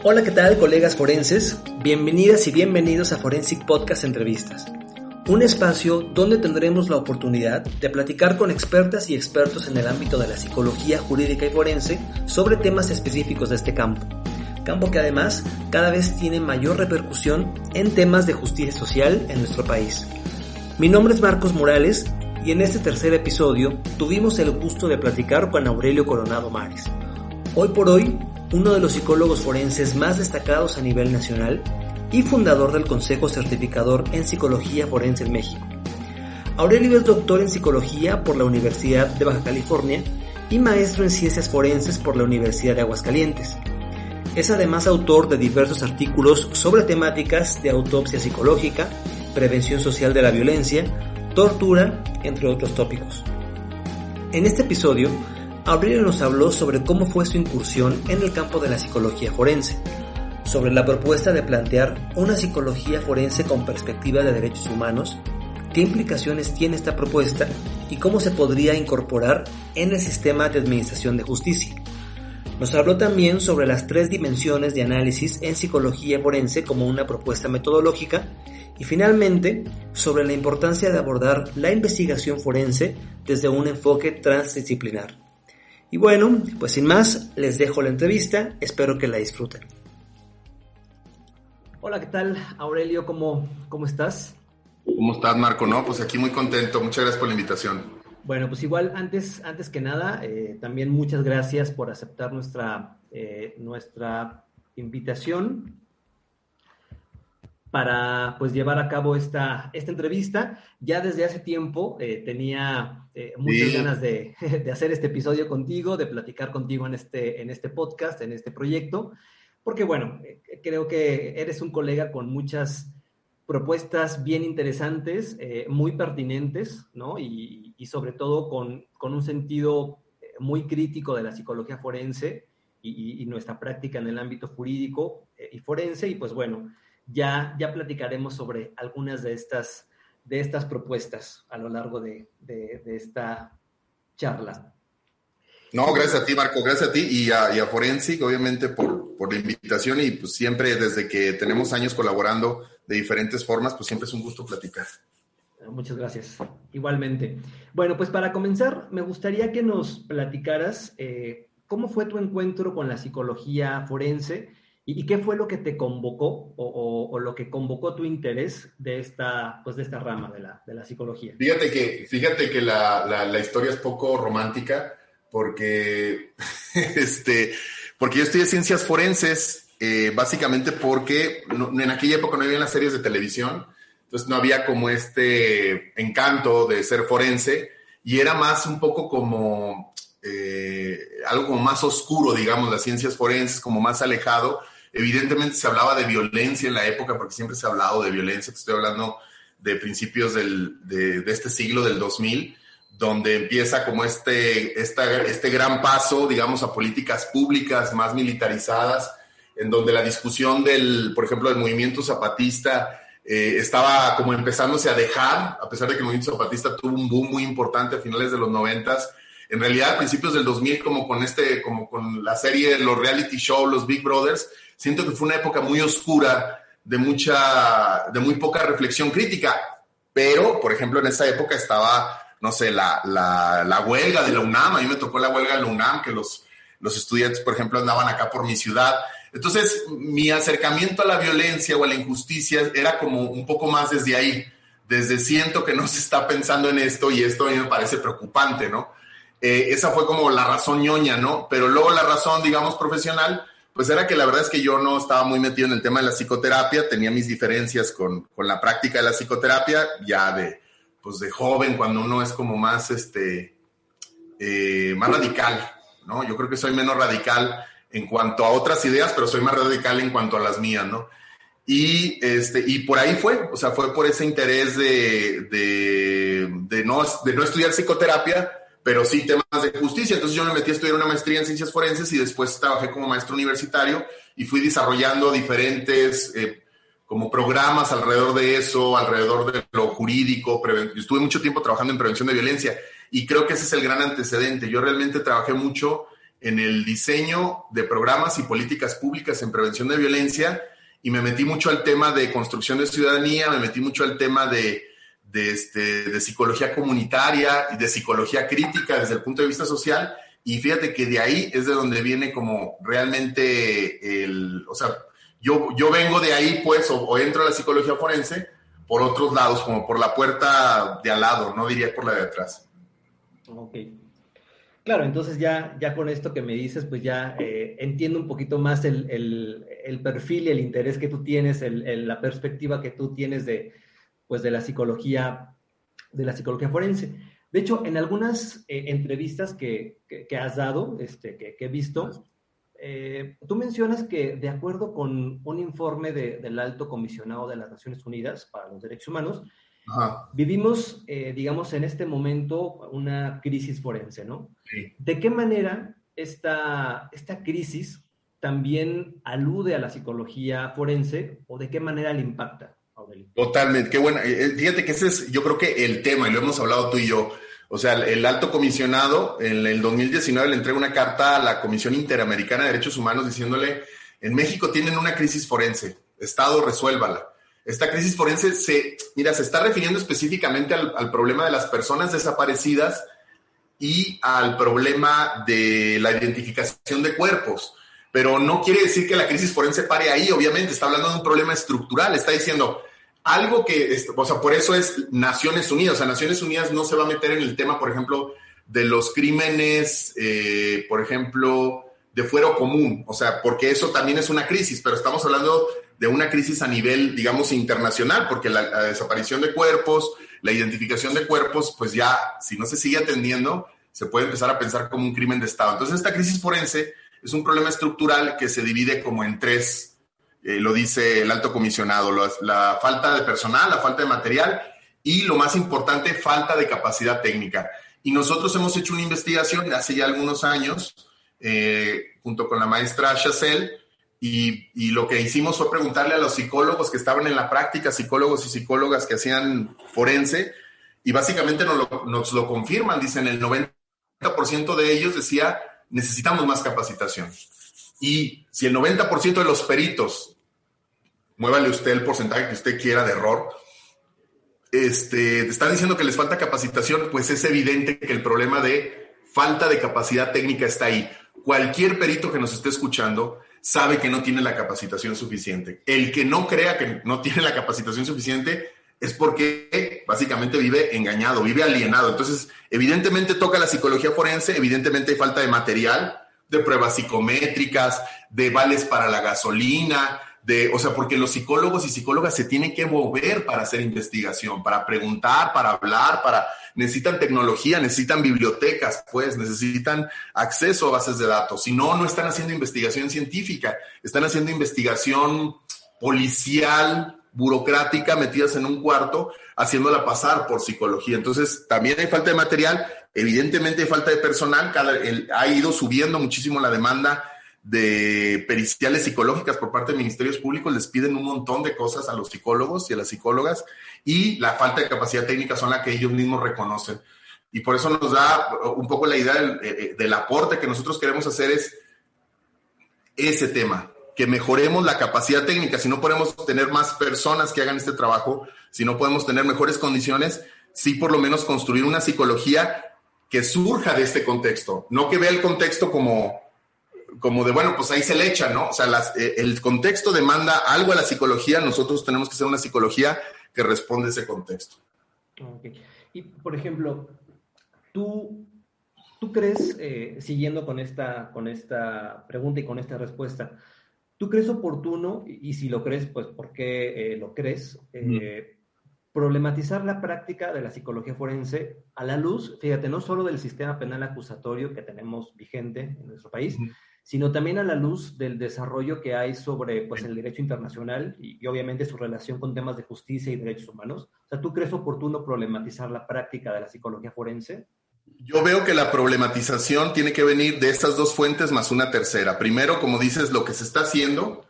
Hola, ¿qué tal, colegas forenses? Bienvenidas y bienvenidos a Forensic Podcast Entrevistas, un espacio donde tendremos la oportunidad de platicar con expertas y expertos en el ámbito de la psicología jurídica y forense sobre temas específicos de este campo que además cada vez tiene mayor repercusión en temas de justicia social en nuestro país. Mi nombre es Marcos Morales y en este tercer episodio tuvimos el gusto de platicar con Aurelio Coronado Mares. Hoy por hoy, uno de los psicólogos forenses más destacados a nivel nacional y fundador del Consejo Certificador en Psicología Forense en México. Aurelio es doctor en Psicología por la Universidad de Baja California y maestro en Ciencias Forenses por la Universidad de Aguascalientes. Es además autor de diversos artículos sobre temáticas de autopsia psicológica, prevención social de la violencia, tortura, entre otros tópicos. En este episodio, Aurelio nos habló sobre cómo fue su incursión en el campo de la psicología forense, sobre la propuesta de plantear una psicología forense con perspectiva de derechos humanos, qué implicaciones tiene esta propuesta y cómo se podría incorporar en el sistema de administración de justicia. Nos habló también sobre las 3 dimensiones de análisis en psicología forense como una propuesta metodológica y finalmente sobre la importancia de abordar la investigación forense desde un enfoque transdisciplinar. Y bueno, pues sin más, les dejo la entrevista, espero que la disfruten. Hola, ¿qué tal, Aurelio? ¿Cómo estás? ¿Cómo estás, Marco? No, pues aquí muy contento, muchas gracias por la invitación. Bueno, pues igual antes que nada, también muchas gracias por aceptar nuestra invitación para pues llevar a cabo esta entrevista. Ya desde hace tiempo tenía muchas ganas de hacer este episodio contigo, de platicar contigo en este podcast, en este proyecto, porque bueno, creo que eres un colega con muchas propuestas bien interesantes, muy pertinentes, ¿no? Y sobre todo con un sentido muy crítico de la psicología forense y nuestra práctica en el ámbito jurídico y forense. Y pues bueno, ya platicaremos sobre algunas de estas propuestas a lo largo de esta charla. No, gracias a ti, Marco, gracias a ti y a Forensic, obviamente, por la invitación y pues siempre desde que tenemos años colaborando de diferentes formas, pues siempre es un gusto platicar. Muchas gracias. Igualmente. Bueno, pues para comenzar, me gustaría que nos platicaras cómo fue tu encuentro con la psicología forense y qué fue lo que te convocó o lo que convocó tu interés de esta rama de la psicología. Fíjate que la historia es poco romántica porque yo estudié ciencias forenses básicamente porque en aquella época no había las series de televisión, entonces no había como este encanto de ser forense y era más un poco como algo como más oscuro, digamos, las ciencias forenses, como más alejado. Evidentemente se hablaba de violencia en la época porque siempre se ha hablado de violencia, te estoy hablando de principios de este siglo, del 2000, donde empieza como este gran paso, digamos, a políticas públicas más militarizadas, en donde la discusión por ejemplo, del movimiento zapatista estaba como empezándose a dejar, a pesar de que el movimiento zapatista tuvo un boom muy importante a finales de los 90s. En realidad, a principios del 2000, como con la serie, los reality shows, los Big Brothers, siento que fue una época muy oscura, de muy poca reflexión crítica. Pero, por ejemplo, en esa época estaba, no sé, la huelga de la UNAM. A mí me tocó la huelga de la UNAM, que los estudiantes, por ejemplo, andaban acá por mi ciudad. Entonces, mi acercamiento a la violencia o a la injusticia era como un poco más desde ahí. Desde siento que no se está pensando en esto y esto a mí me parece preocupante, ¿no? Esa fue como la razón ñoña, ¿no? Pero luego la razón, digamos, profesional, pues era que la verdad es que yo no estaba muy metido en el tema de la psicoterapia, tenía mis diferencias con la práctica de la psicoterapia, ya de joven, cuando uno es como más, más radical, ¿no? Yo creo que soy menos radical en cuanto a otras ideas, pero soy más radical en cuanto a las mías, ¿no? Y por ahí fue, o sea, fue por ese interés de no estudiar psicoterapia, pero sí temas de justicia. Entonces yo me metí a estudiar una maestría en ciencias forenses y después trabajé como maestro universitario y fui desarrollando diferentes como programas alrededor de eso, alrededor de lo jurídico. Estuve mucho tiempo trabajando en prevención de violencia y creo que ese es el gran antecedente. Yo realmente trabajé mucho en el diseño de programas y políticas públicas en prevención de violencia y me metí mucho al tema de construcción de ciudadanía, me metí mucho al tema de psicología comunitaria y de psicología crítica desde el punto de vista social. Y fíjate que de ahí es de donde viene como realmente yo vengo de ahí, pues, o entro a la psicología forense por otros lados, como por la puerta de al lado, no diría por la de atrás. Ok. Claro, entonces ya con esto que me dices, pues ya entiendo un poquito más el perfil y el interés que tú tienes, la perspectiva que tú tienes de la psicología forense. De hecho, en algunas entrevistas que has dado, que he visto, tú mencionas que de acuerdo con un informe del Alto Comisionado de las Naciones Unidas para los Derechos Humanos, Ajá. vivimos, digamos, en este momento una crisis forense, ¿no? Sí. ¿De qué manera esta crisis también alude a la psicología forense o de qué manera le impacta, Aurelio? Totalmente, qué bueno. Fíjate que ese es, yo creo que el tema, y lo hemos hablado tú y yo. O sea, el alto comisionado en el 2019 le entrega una carta a la Comisión Interamericana de Derechos Humanos diciéndole, en México tienen una crisis forense, Estado, resuélvala. Esta crisis forense se está refiriendo específicamente al problema de las personas desaparecidas y al problema de la identificación de cuerpos. Pero no quiere decir que la crisis forense pare ahí, obviamente, está hablando de un problema estructural, está diciendo algo que, por eso es Naciones Unidas, o sea, Naciones Unidas no se va a meter en el tema, por ejemplo, de los crímenes, por ejemplo, de fuero común, o sea, porque eso también es una crisis, pero estamos hablando de una crisis a nivel, digamos, internacional, porque la desaparición de cuerpos, la identificación de cuerpos, pues ya, si no se sigue atendiendo, se puede empezar a pensar como un crimen de Estado. Entonces, esta crisis forense es un problema estructural que se divide como en tres, lo dice el alto comisionado, la falta de personal, la falta de material y, lo más importante, falta de capacidad técnica. Y nosotros hemos hecho una investigación hace ya algunos años, junto con la maestra Chazelle, y lo que hicimos fue preguntarle a los psicólogos que estaban en la práctica, psicólogos y psicólogas que hacían forense, y básicamente nos lo confirman, dicen el 90% de ellos decía, necesitamos más capacitación. Y si el 90% de los peritos, muévale usted el porcentaje que usted quiera de error, están diciendo que les falta capacitación, pues es evidente que el problema de falta de capacidad técnica está ahí. Cualquier perito que nos esté escuchando sabe que no tiene la capacitación suficiente. El que no crea que no tiene la capacitación suficiente es porque básicamente vive engañado, vive alienado. Entonces, evidentemente toca la psicología forense, evidentemente hay falta de material, de pruebas psicométricas, de vales para la gasolina, porque los psicólogos y psicólogas se tienen que mover para hacer investigación, para preguntar, para hablar, necesitan tecnología, necesitan bibliotecas, pues necesitan acceso a bases de datos. Si no, no están haciendo investigación científica, están haciendo investigación policial, burocrática, metidas en un cuarto, haciéndola pasar por psicología. Entonces, también hay falta de material, evidentemente hay falta de personal, ha ido subiendo muchísimo la demanda de periciales psicológicas por parte de ministerios públicos, les piden un montón de cosas a los psicólogos y a las psicólogas, y la falta de capacidad técnica son la que ellos mismos reconocen. Y por eso nos da un poco la idea del aporte que nosotros queremos hacer es ese tema, que mejoremos la capacidad técnica. Si no podemos tener más personas que hagan este trabajo, si no podemos tener mejores condiciones, sí por lo menos construir una psicología que surja de este contexto, no que vea el contexto como de, bueno, pues ahí se le echa, ¿no? O sea, el contexto demanda algo a la psicología, nosotros tenemos que hacer una psicología que responde a ese contexto. Okay. Y, por ejemplo, ¿tú crees, siguiendo con esta pregunta y con esta respuesta, ¿tú crees oportuno, y si lo crees, pues ¿por qué lo crees? Problematizar la práctica de la psicología forense a la luz, fíjate, no solo del sistema penal acusatorio que tenemos vigente en nuestro país, sino también a la luz del desarrollo que hay sobre, pues, el derecho internacional y obviamente su relación con temas de justicia y derechos humanos? O sea, ¿tú crees oportuno problematizar la práctica de la psicología forense? Yo veo que la problematización tiene que venir de estas dos fuentes más una tercera. Primero, como dices, lo que se está haciendo,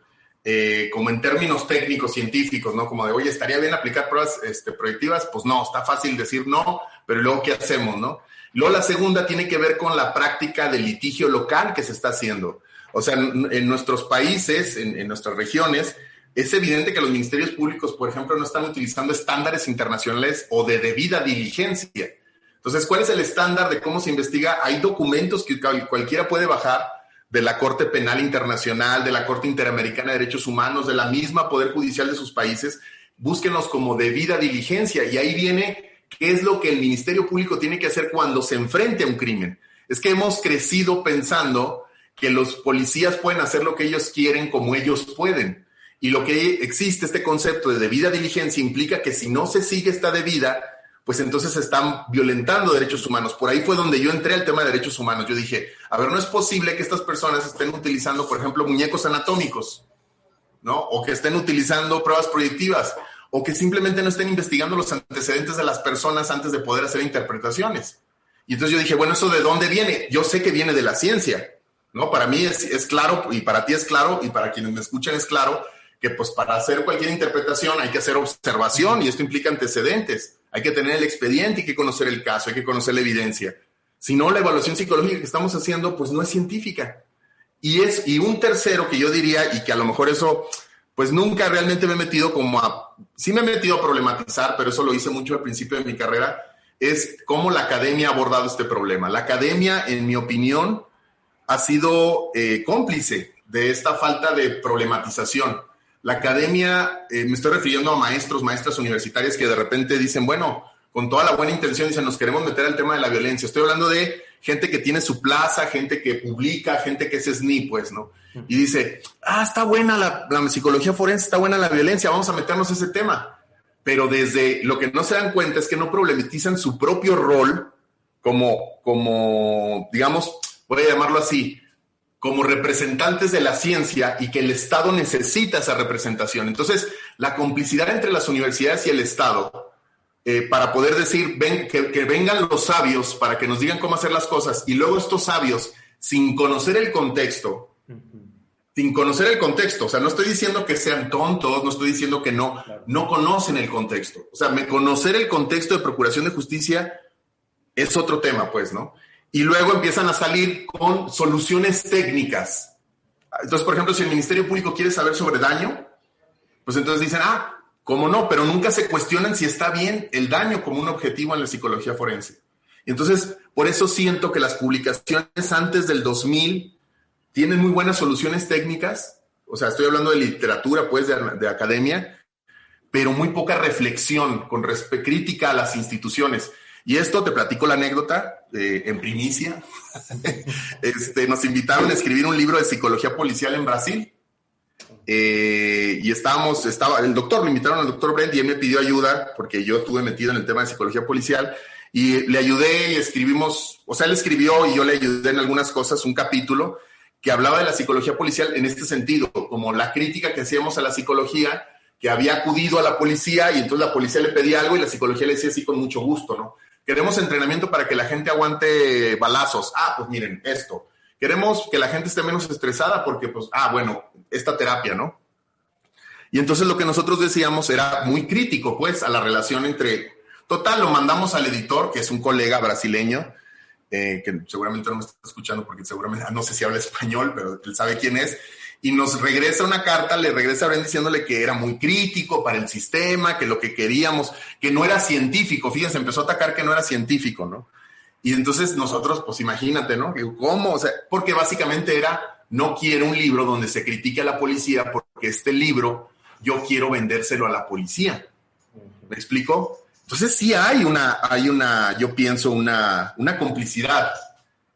como en términos técnicos, científicos, ¿no? Como de, oye, ¿estaría bien aplicar pruebas proyectivas? Pues no, está fácil decir no, pero luego, ¿qué hacemos, no? Luego la segunda tiene que ver con la práctica de litigio local que se está haciendo. O sea, en nuestros países, en nuestras regiones, es evidente que los ministerios públicos, por ejemplo, no están utilizando estándares internacionales o de debida diligencia. Entonces, ¿cuál es el estándar de cómo se investiga? Hay documentos que cualquiera puede bajar de la Corte Penal Internacional, de la Corte Interamericana de Derechos Humanos, de la misma Poder Judicial de sus países. Búsquenlos como debida diligencia y ahí viene qué es lo que el Ministerio Público tiene que hacer cuando se enfrente a un crimen. Es que hemos crecido pensando que los policías pueden hacer lo que ellos quieren como ellos pueden. Y lo que existe, este concepto de debida diligencia, implica que si no se sigue esta debida, pues entonces se están violentando derechos humanos. Por ahí fue donde yo entré al tema de derechos humanos. Yo dije, a ver, no es posible que estas personas estén utilizando, por ejemplo, muñecos anatómicos, ¿no? O que estén utilizando pruebas proyectivas, o que simplemente no estén investigando los antecedentes de las personas antes de poder hacer interpretaciones. Y entonces yo dije, bueno, ¿eso de dónde viene? Yo sé que viene de la ciencia, ¿no? Para mí es claro, y para ti es claro, y para quienes me escuchan es claro, que pues para hacer cualquier interpretación hay que hacer observación, y esto implica antecedentes. Hay que tener el expediente, hay que conocer el caso, hay que conocer la evidencia. Si no, la evaluación psicológica que estamos haciendo, pues no es científica. Y un tercero que yo diría, y que a lo mejor eso, pues nunca realmente me he metido sí me he metido a problematizar, pero eso lo hice mucho al principio de mi carrera, es cómo la academia ha abordado este problema. La academia, en mi opinión, ha sido cómplice de esta falta de problematización. La academia, me estoy refiriendo a maestras universitarias que de repente dicen, bueno, con toda la buena intención, dicen, nos queremos meter al tema de la violencia. Estoy hablando de gente que tiene su plaza, gente que publica, gente que es SNI, pues, ¿no? Y dice, está buena la psicología forense, está buena la violencia, vamos a meternos a ese tema. Pero desde lo que no se dan cuenta es que no problematizan su propio rol como digamos, voy a llamarlo así, como representantes de la ciencia, y que el Estado necesita esa representación. Entonces, la complicidad entre las universidades y el Estado, para poder decir, que vengan los sabios para que nos digan cómo hacer las cosas, y luego estos sabios, sin conocer el contexto, o sea, no estoy diciendo que sean tontos, no estoy diciendo que no conocen el contexto. O sea, conocer el contexto de procuración de justicia es otro tema, pues, ¿no? Y luego empiezan a salir con soluciones técnicas. Entonces, por ejemplo, si el Ministerio Público quiere saber sobre daño, pues entonces dicen, ¿cómo no? Pero nunca se cuestionan si está bien el daño como un objetivo en la psicología forense. Y entonces, por eso siento que las publicaciones antes del 2000 tienen muy buenas soluciones técnicas. O sea, estoy hablando de literatura, pues, de academia, pero muy poca reflexión con crítica a las instituciones. Y esto, te platico la anécdota en primicia. Nos invitaron a escribir un libro de psicología policial en Brasil. Y lo invitaron al doctor Brent, y él me pidió ayuda porque yo estuve metido en el tema de psicología policial, y le ayudé y escribimos, o sea, él escribió y yo le ayudé en algunas cosas, un capítulo que hablaba de la psicología policial en este sentido, como la crítica que hacíamos a la psicología, que había acudido a la policía y entonces la policía le pedía algo y la psicología le decía sí con mucho gusto, ¿no? Queremos entrenamiento para que la gente aguante balazos. Pues miren, esto. Queremos que la gente esté menos estresada porque, pues, bueno, esta terapia, ¿no? Y entonces lo que nosotros decíamos era muy crítico, pues, a la relación entre... Total, lo mandamos al editor, que es un colega brasileño, que seguramente no me está escuchando porque seguramente, no sé si habla español, pero él sabe quién es, y nos regresa una carta, le regresa a Brent diciéndole que era muy crítico para el sistema, que lo que queríamos, que no era científico. Fíjense, empezó a atacar que no era científico, ¿no? Y entonces nosotros, pues imagínate, ¿no? ¿Cómo? O sea, porque básicamente era, no quiero un libro donde se critique a la policía porque este libro yo quiero vendérselo a la policía. ¿Me explico? Entonces sí hay yo pienso, una complicidad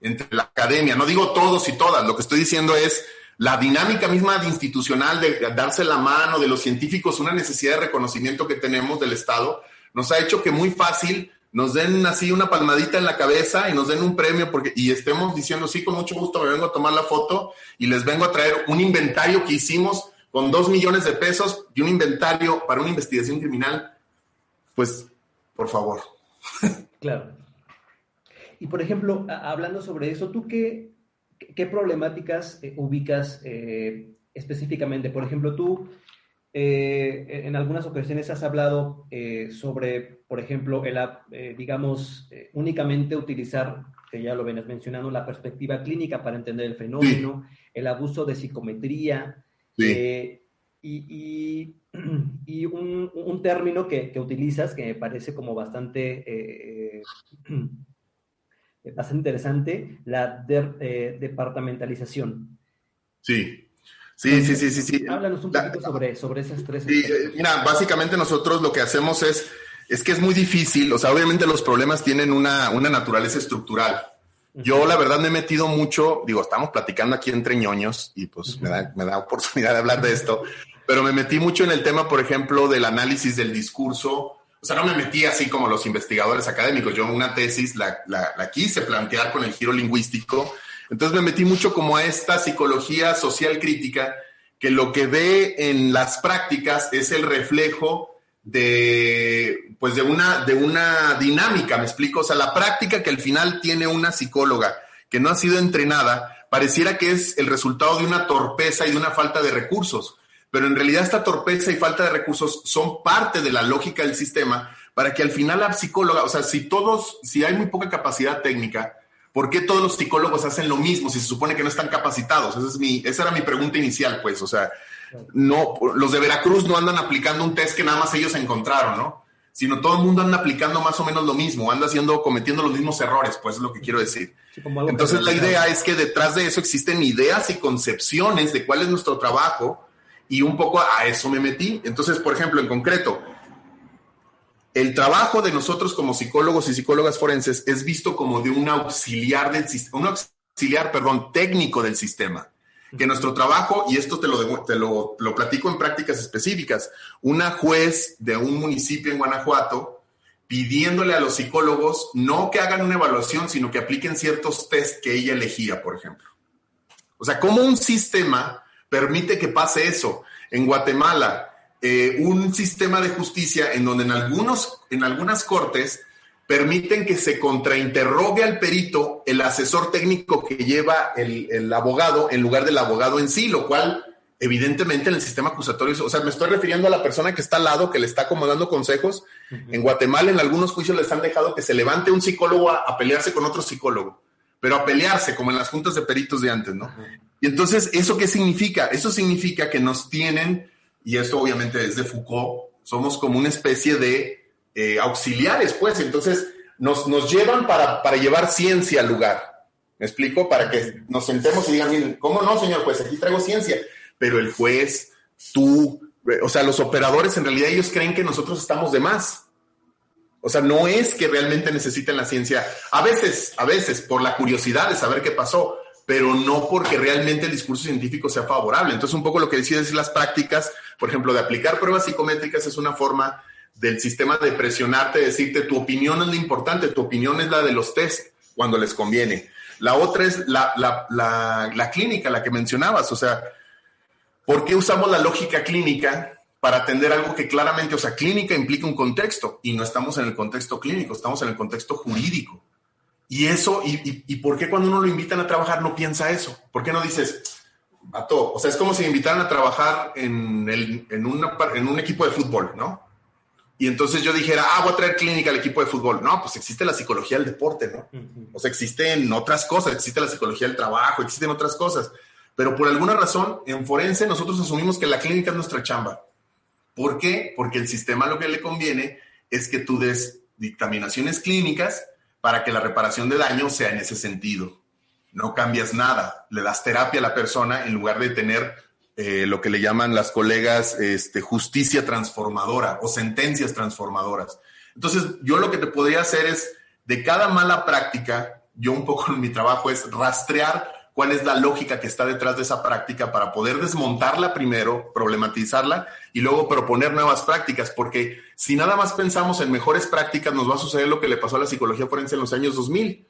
entre la academia. No digo todos y todas, lo que estoy diciendo es la dinámica misma de institucional, de darse la mano, de los científicos, una necesidad de reconocimiento que tenemos del Estado, nos ha hecho que muy fácil nos den así una palmadita en la cabeza y nos den un premio y estemos diciendo, sí, con mucho gusto me vengo a tomar la foto y les vengo a traer un inventario que hicimos con 2 millones de pesos y un inventario para una investigación criminal. Pues, por favor. Claro. Y, por ejemplo, hablando sobre eso, ¿tú qué problemáticas ubicas específicamente? Por ejemplo, tú en algunas ocasiones has hablado sobre, por ejemplo, únicamente utilizar, que ya lo venías mencionando, la perspectiva clínica para entender el fenómeno, sí. El abuso de psicometría, sí. Y un término que utilizas que me parece como bastante interesante, la departamentalización. Sí. Sí. Háblanos un poquito sobre esas tres. Sí, mira, básicamente nosotros lo que hacemos es que es muy difícil, o sea, obviamente los problemas tienen una naturaleza estructural. Yo, la verdad, me he metido mucho, estamos platicando aquí entre ñoños y pues me da oportunidad de hablar de esto, pero me metí mucho en el tema, por ejemplo, del análisis del discurso. O sea, no me metí así como los investigadores académicos. Yo una tesis la quise plantear con el giro lingüístico. Entonces me metí mucho como a esta psicología social crítica, que lo que ve en las prácticas es el reflejo de una dinámica, ¿me explico? O sea, la práctica que al final tiene una psicóloga que no ha sido entrenada, pareciera que es el resultado de una torpeza y de una falta de recursos. Pero en realidad esta torpeza y falta de recursos son parte de la lógica del sistema para que al final la psicóloga, o sea, si hay muy poca capacidad técnica, ¿por qué todos los psicólogos hacen lo mismo si se supone que no están capacitados? Esa era mi pregunta inicial, pues. O sea, no, los de Veracruz no andan aplicando un test que nada más ellos encontraron, ¿no? Sino todo el mundo anda aplicando más o menos lo mismo, cometiendo los mismos errores, pues es lo que quiero decir. Sí, entonces la idea es que detrás de eso existen ideas y concepciones de cuál es nuestro trabajo y un poco a eso me metí. Entonces, por ejemplo, en concreto, el trabajo de nosotros como psicólogos y psicólogas forenses es visto como de un auxiliar técnico del sistema. Que nuestro trabajo, y esto te lo platico en prácticas específicas, una juez de un municipio en Guanajuato pidiéndole a los psicólogos no que hagan una evaluación, sino que apliquen ciertos test que ella elegía, por ejemplo. O sea, ¿cómo un sistema permite que pase eso? En Guatemala, un sistema de justicia en donde en algunas cortes permiten que se contrainterrogue al perito el asesor técnico que lleva el abogado en lugar del abogado en sí, lo cual evidentemente en el sistema acusatorio, o sea, me estoy refiriendo a la persona que está al lado, que le está como dando consejos. En Guatemala en algunos juicios les han dejado que se levante un psicólogo a pelearse con otro psicólogo, pero a pelearse como en las juntas de peritos de antes, ¿no? Y entonces, ¿eso qué significa? Eso significa que nos tienen, y esto obviamente es de Foucault, somos como una especie de auxiliares, pues. Entonces nos llevan para llevar ciencia al lugar. ¿Me explico? Para que nos sentemos y digan, miren, ¿cómo no, señor juez? Aquí traigo ciencia. Pero el juez, tú, o sea, los operadores, en realidad ellos creen que nosotros estamos de más. O sea, no es que realmente necesiten la ciencia. A veces, por la curiosidad de saber qué pasó, pero no porque realmente el discurso científico sea favorable. Entonces, un poco lo que decís las prácticas, por ejemplo, de aplicar pruebas psicométricas es una forma del sistema de presionarte, decirte tu opinión es lo importante, tu opinión es la de los test cuando les conviene. La otra es la clínica, la que mencionabas. O sea, ¿por qué usamos la lógica clínica para atender algo que claramente, o sea, clínica implica un contexto y no estamos en el contexto clínico, estamos en el contexto jurídico? Y eso, ¿y por qué cuando uno lo invitan a trabajar no piensa eso? ¿Por qué no dices, vato? O sea, es como si me invitaran a trabajar en un equipo de fútbol, ¿no? Y entonces yo dijera, voy a traer clínica al equipo de fútbol. No, pues existe la psicología del deporte, ¿no? O sea, existen otras cosas, existe la psicología del trabajo, existen otras cosas. Pero por alguna razón, en forense nosotros asumimos que la clínica es nuestra chamba. ¿Por qué? Porque el sistema lo que le conviene es que tú des dictaminaciones clínicas para que la reparación de daño sea en ese sentido. No cambias nada, le das terapia a la persona en lugar de tener lo que le llaman las colegas justicia transformadora o sentencias transformadoras. Entonces, yo lo que te podría hacer es, de cada mala práctica, yo un poco en mi trabajo es rastrear cuál es la lógica que está detrás de esa práctica para poder desmontarla primero, problematizarla y luego proponer nuevas prácticas, porque si nada más pensamos en mejores prácticas, nos va a suceder lo que le pasó a la psicología forense en los años 2000.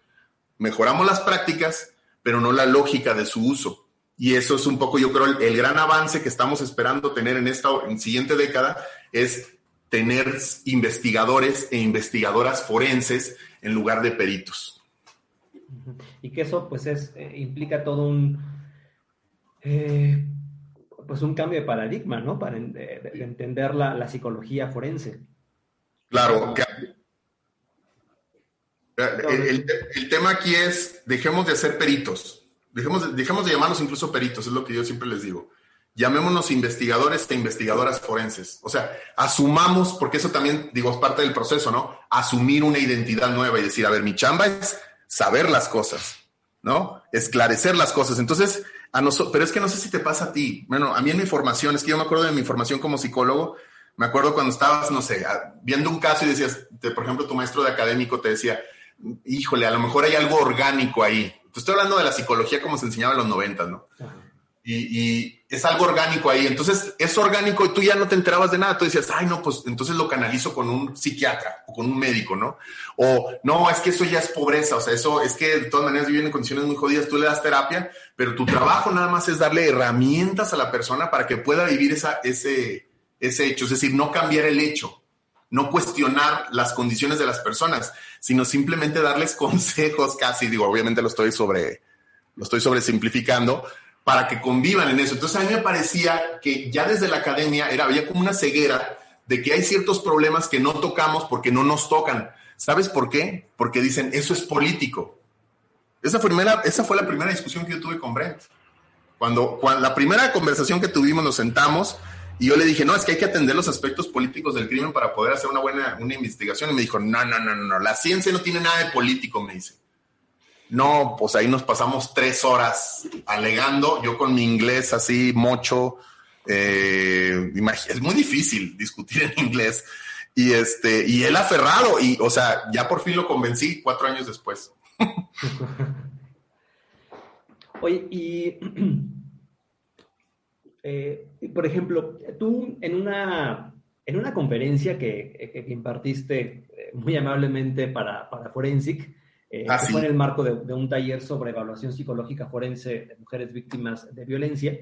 Mejoramos las prácticas, pero no la lógica de su uso. Y eso es un poco, yo creo, el gran avance que estamos esperando tener en siguiente década, es tener investigadores e investigadoras forenses en lugar de peritos. Y que eso, pues, implica todo pues un cambio de paradigma, ¿no? Para de entender la psicología forense. Claro. El tema aquí es, dejemos de ser peritos. Dejemos de llamarnos incluso peritos, es lo que yo siempre les digo. Llamémonos investigadores e investigadoras forenses. O sea, asumamos, porque eso también, digo, es parte del proceso, ¿no? Asumir una identidad nueva y decir, a ver, mi chamba es saber las cosas, ¿no? Esclarecer las cosas. Entonces, pero es que no sé si te pasa a ti. Bueno, a mí en mi formación, es que yo me acuerdo de mi formación como psicólogo, me acuerdo cuando estabas, no sé, viendo un caso y decías, por ejemplo, tu maestro de académico te decía, híjole, a lo mejor hay algo orgánico ahí. Te estoy hablando de la psicología como se enseñaba en los 90, ¿no? Y es algo orgánico ahí. Entonces, es orgánico y tú ya no te enterabas de nada. Tú decías, ay, no, pues entonces lo canalizo con un psiquiatra o con un médico, ¿no? O, no, es que eso ya es pobreza. O sea, eso es que de todas maneras viven en condiciones muy jodidas. Tú le das terapia, pero tu trabajo nada más es darle herramientas a la persona para que pueda vivir ese hecho. Es decir, no cambiar el hecho, no cuestionar las condiciones de las personas, sino simplemente darles consejos casi. Digo, obviamente lo estoy sobresimplificando, para que convivan en eso. Entonces a mí me parecía que ya desde la academia había como una ceguera de que hay ciertos problemas que no tocamos porque no nos tocan. ¿Sabes por qué? Porque dicen, eso es político. Esa fue la primera discusión que yo tuve con Brent. Cuando la primera conversación que tuvimos, nos sentamos y yo le dije, no, es que hay que atender los aspectos políticos del crimen para poder hacer una investigación. Y me dijo, no, la ciencia no tiene nada de político, me dice. No, pues ahí nos pasamos 3 horas alegando, yo con mi inglés así mocho, es muy difícil discutir en inglés, y él aferrado, y o sea, ya por fin lo convencí 4 años después. Oye, y por ejemplo, tú en una conferencia que impartiste muy amablemente para Forensic, que fue en el marco de un taller sobre evaluación psicológica forense de mujeres víctimas de violencia,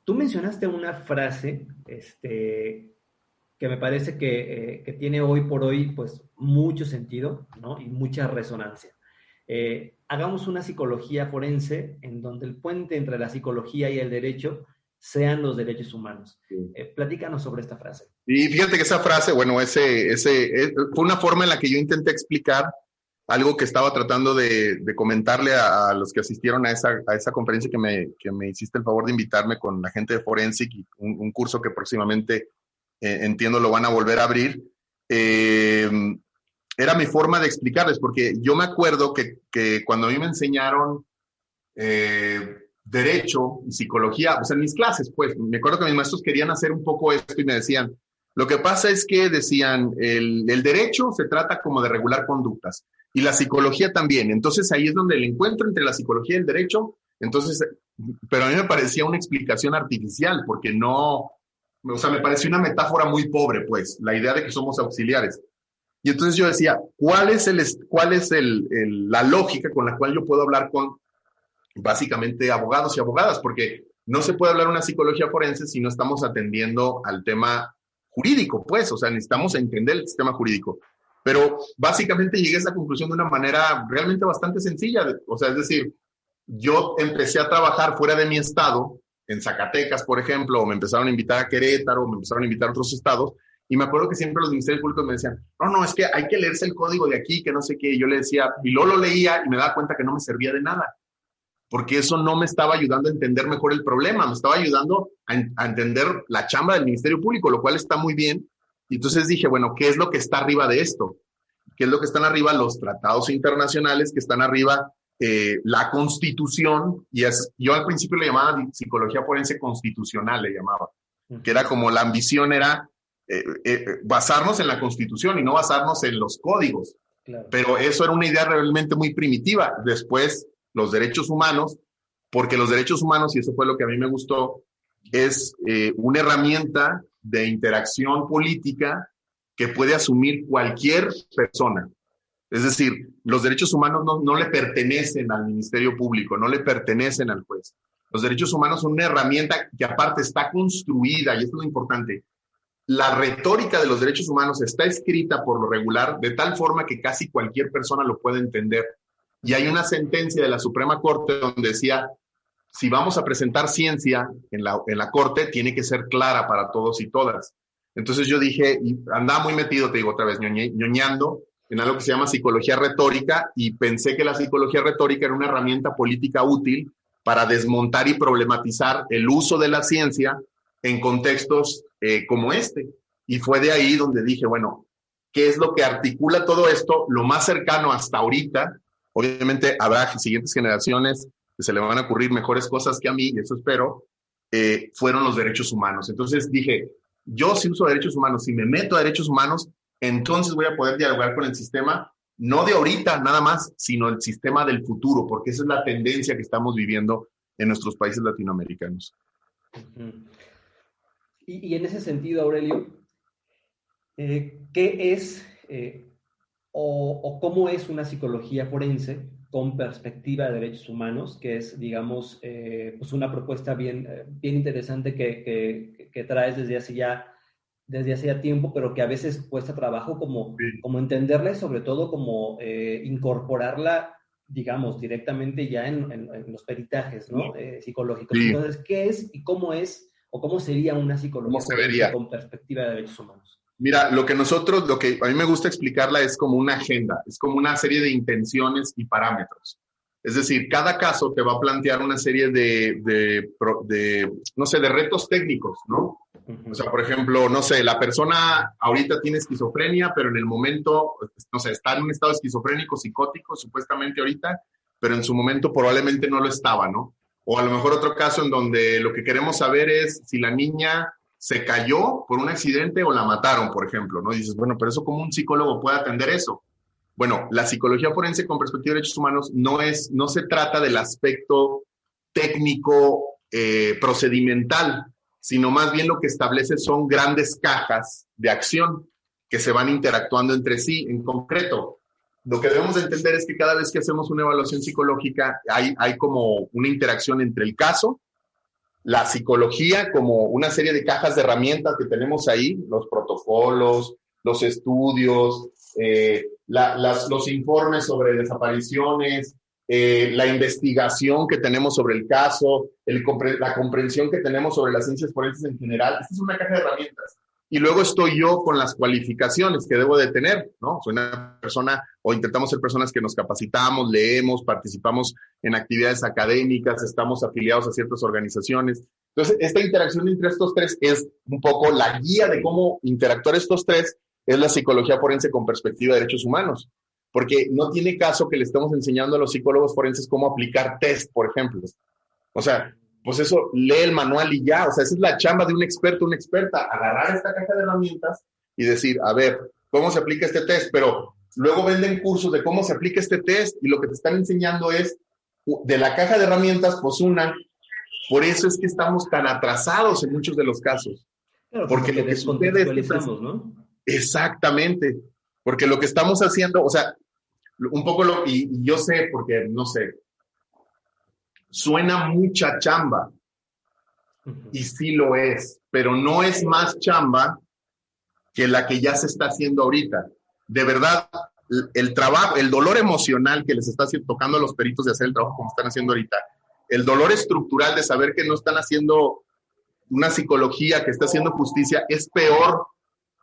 tú mencionaste una frase que me parece que tiene hoy por hoy pues mucho sentido, ¿no? Y mucha resonancia. Hagamos una psicología forense en donde el puente entre la psicología y el derecho sean los derechos humanos. Platícanos sobre esta frase. Y fíjate que esa frase, bueno, fue una forma en la que yo intenté explicar algo que estaba tratando de comentarle a los que asistieron a esa conferencia que me hiciste el favor de invitarme con la gente de Forensic, y un curso que próximamente entiendo lo van a volver a abrir. Era mi forma de explicarles, porque yo me acuerdo que cuando a mí me enseñaron derecho y psicología, o sea, en mis clases, pues, me acuerdo que mis maestros querían hacer un poco esto y me decían, lo que pasa es que decían, el derecho se trata como de regular conductas, y la psicología también. Entonces ahí es donde el encuentro entre la psicología y el derecho, entonces, pero a mí me parecía una explicación artificial, porque no, o sea, me parecía una metáfora muy pobre, pues, la idea de que somos auxiliares. Y entonces yo decía, ¿cuál es la lógica con la cual yo puedo hablar con básicamente abogados y abogadas? Porque no se puede hablar una psicología forense si no estamos atendiendo al tema jurídico, pues, o sea, necesitamos entender el sistema jurídico. Pero básicamente llegué a esa conclusión de una manera realmente bastante sencilla. O sea, es decir, yo empecé a trabajar fuera de mi estado, en Zacatecas, por ejemplo, o me empezaron a invitar a Querétaro, o me empezaron a invitar a otros estados, y me acuerdo que siempre los ministerios públicos me decían, no, es que hay que leerse el código de aquí, que no sé qué. Y yo le decía, y luego lo leía y me daba cuenta que no me servía de nada, porque eso no me estaba ayudando a entender mejor el problema, me estaba ayudando a entender la chamba del Ministerio Público, lo cual está muy bien. Y entonces dije, bueno, ¿qué es lo que está arriba de esto? ¿Qué es lo que están arriba? Los tratados internacionales, que están arriba la Constitución, y yo al principio le llamaba psicología forense constitucional, le llamaba, que era como la ambición era basarnos en la Constitución y no basarnos en los códigos. Claro. Pero eso era una idea realmente muy primitiva. Después, los derechos humanos, porque los derechos humanos, y eso fue lo que a mí me gustó, es una herramienta de interacción política que puede asumir cualquier persona. Es decir, los derechos humanos no le pertenecen al Ministerio Público, no le pertenecen al juez. Los derechos humanos son una herramienta que aparte está construida, y esto es lo importante. La retórica de los derechos humanos está escrita por lo regular de tal forma que casi cualquier persona lo puede entender. Y hay una sentencia de la Suprema Corte donde decía, si vamos a presentar ciencia en la corte, tiene que ser clara para todos y todas. Entonces yo dije, y andaba muy metido, te digo otra vez, ñoñando en algo que se llama psicología retórica, y pensé que la psicología retórica era una herramienta política útil para desmontar y problematizar el uso de la ciencia en contextos como este. Y fue de ahí donde dije, bueno, ¿qué es lo que articula todo esto? Lo más cercano hasta ahorita, obviamente habrá siguientes generaciones que se le van a ocurrir mejores cosas que a mí, y eso espero, fueron los derechos humanos. Entonces dije, yo si uso derechos humanos, si me meto a derechos humanos, entonces voy a poder dialogar con el sistema, no de ahorita nada más, sino el sistema del futuro, porque esa es la tendencia que estamos viviendo en nuestros países latinoamericanos. Uh-huh. Y en ese sentido, Aurelio, ¿qué es o cómo es una psicología forense con perspectiva de derechos humanos? Que es, digamos, pues una propuesta bien interesante que traes desde hace ya tiempo, pero que a veces cuesta trabajo como entenderla y sobre todo como incorporarla, digamos, directamente ya en los peritajes, ¿no? Psicológicos. Sí. Entonces, ¿qué es y cómo es o cómo sería una psicología forense con perspectiva de derechos humanos? Mira, lo que a mí me gusta explicarla es como una agenda, es como una serie de intenciones y parámetros. Es decir, cada caso te va a plantear una serie de no sé, de retos técnicos, ¿no? Uh-huh. O sea, por ejemplo, no sé, la persona ahorita tiene esquizofrenia, pero en el momento, no sé, está en un estado esquizofrénico, psicótico, supuestamente ahorita, pero en su momento probablemente no lo estaba, ¿no? O a lo mejor otro caso en donde lo que queremos saber es si la niña se cayó por un accidente o la mataron, por ejemplo, ¿no? Y dices, bueno, pero eso, ¿cómo un psicólogo puede atender eso? Bueno, la psicología forense con perspectiva de derechos humanos no se trata del aspecto técnico procedimental, sino más bien lo que establece son grandes cajas de acción que se van interactuando entre sí. En concreto, lo que debemos de entender es que cada vez que hacemos una evaluación psicológica hay como una interacción entre el caso, la psicología como una serie de cajas de herramientas que tenemos ahí, los protocolos, los estudios, los informes sobre desapariciones, la investigación que tenemos sobre el caso, la comprensión que tenemos sobre las ciencias forenses en general. Esta es una caja de herramientas. Y luego estoy yo con las cualificaciones que debo de tener, ¿no? Soy una persona, o intentamos ser personas que nos capacitamos, leemos, participamos en actividades académicas, estamos afiliados a ciertas organizaciones. Entonces, esta interacción entre estos tres es un poco la guía de cómo interactuar estos tres, es la psicología forense con perspectiva de derechos humanos. Porque no tiene caso que le estemos enseñando a los psicólogos forenses cómo aplicar test, por ejemplo. O sea, pues eso, lee el manual y ya. O sea, esa es la chamba de un experto, una experta, agarrar esta caja de herramientas y decir, a ver, ¿cómo se aplica este test? Pero luego venden cursos de cómo se aplica este test y lo que te están enseñando es de la caja de herramientas, pues una. Por eso es que estamos tan atrasados en muchos de los casos. Claro, porque lo que sucede es que ¿no? Exactamente. Porque lo que estamos haciendo, o sea, un poco y yo sé, porque no sé, suena mucha chamba, y sí lo es, pero no es más chamba que la que ya se está haciendo ahorita. De verdad, el trabajo, el dolor emocional que les está tocando a los peritos de hacer el trabajo como están haciendo ahorita, el dolor estructural de saber que no están haciendo una psicología que está haciendo justicia, es peor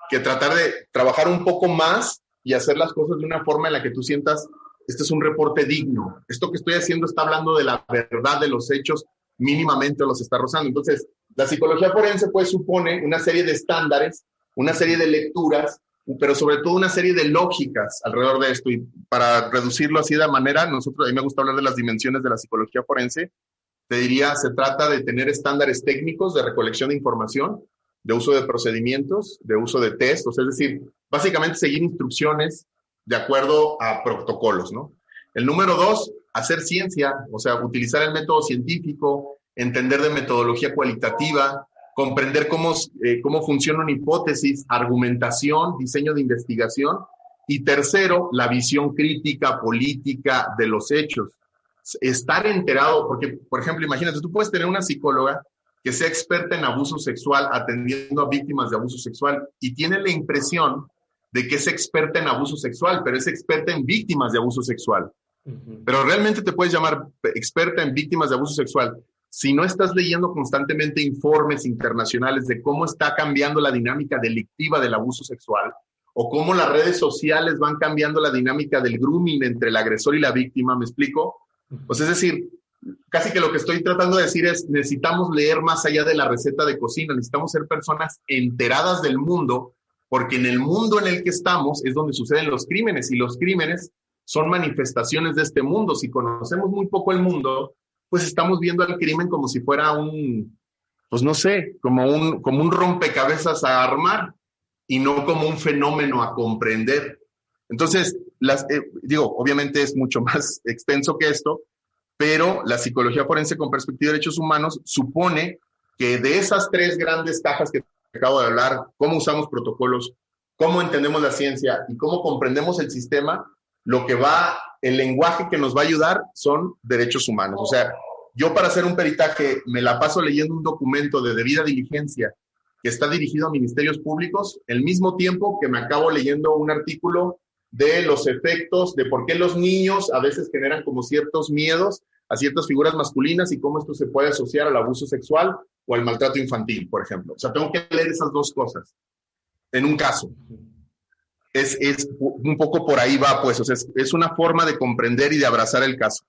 que tratar de trabajar un poco más y hacer las cosas de una forma en la que tú sientas, este es un reporte digno. Esto que estoy haciendo está hablando de la verdad de los hechos, mínimamente los está rozando. Entonces, la psicología forense pues supone una serie de estándares, una serie de lecturas, pero sobre todo una serie de lógicas alrededor de esto. Y para reducirlo así de manera, a mí me gusta hablar de las dimensiones de la psicología forense. Te diría, se trata de tener estándares técnicos de recolección de información, de uso de procedimientos, de uso de test, o sea, es decir, básicamente seguir instrucciones de acuerdo a protocolos, ¿no? El número 2, hacer ciencia, o sea, utilizar el método científico, entender de metodología cualitativa, comprender cómo funciona una hipótesis, argumentación, diseño de investigación. Y tercero, la visión crítica, política de los hechos. Estar enterado, porque, por ejemplo, imagínate, tú puedes tener una psicóloga que sea experta en abuso sexual, atendiendo a víctimas de abuso sexual, y tiene la impresión de que es experta en abuso sexual, pero es experta en víctimas de abuso sexual. Uh-huh. Pero realmente te puedes llamar experta en víctimas de abuso sexual si no estás leyendo constantemente informes internacionales de cómo está cambiando la dinámica delictiva del abuso sexual, o cómo las redes sociales van cambiando la dinámica del grooming entre el agresor y la víctima, ¿me explico? Pues es decir, casi que lo que estoy tratando de decir es, necesitamos leer más allá de la receta de cocina, necesitamos ser personas enteradas del mundo, porque en el mundo en el que estamos es donde suceden los crímenes, y los crímenes son manifestaciones de este mundo. Si conocemos muy poco el mundo, pues estamos viendo al crimen como si fuera pues no sé, como un rompecabezas a armar, y no como un fenómeno a comprender. Entonces, obviamente es mucho más extenso que esto, pero la psicología forense con perspectiva de derechos humanos supone que de esas tres grandes cajas que acabo de hablar, cómo usamos protocolos, cómo entendemos la ciencia y cómo comprendemos el sistema, el lenguaje que nos va a ayudar son derechos humanos. O sea, yo para hacer un peritaje me la paso leyendo un documento de debida diligencia que está dirigido a ministerios públicos, al mismo tiempo que me acabo leyendo un artículo de los efectos de por qué los niños a veces generan como ciertos miedos a ciertas figuras masculinas y cómo esto se puede asociar al abuso sexual o al maltrato infantil, por ejemplo. O sea, tengo que leer esas dos cosas en un caso. Es un poco por ahí va, pues. O sea, es una forma de comprender y de abrazar el caso.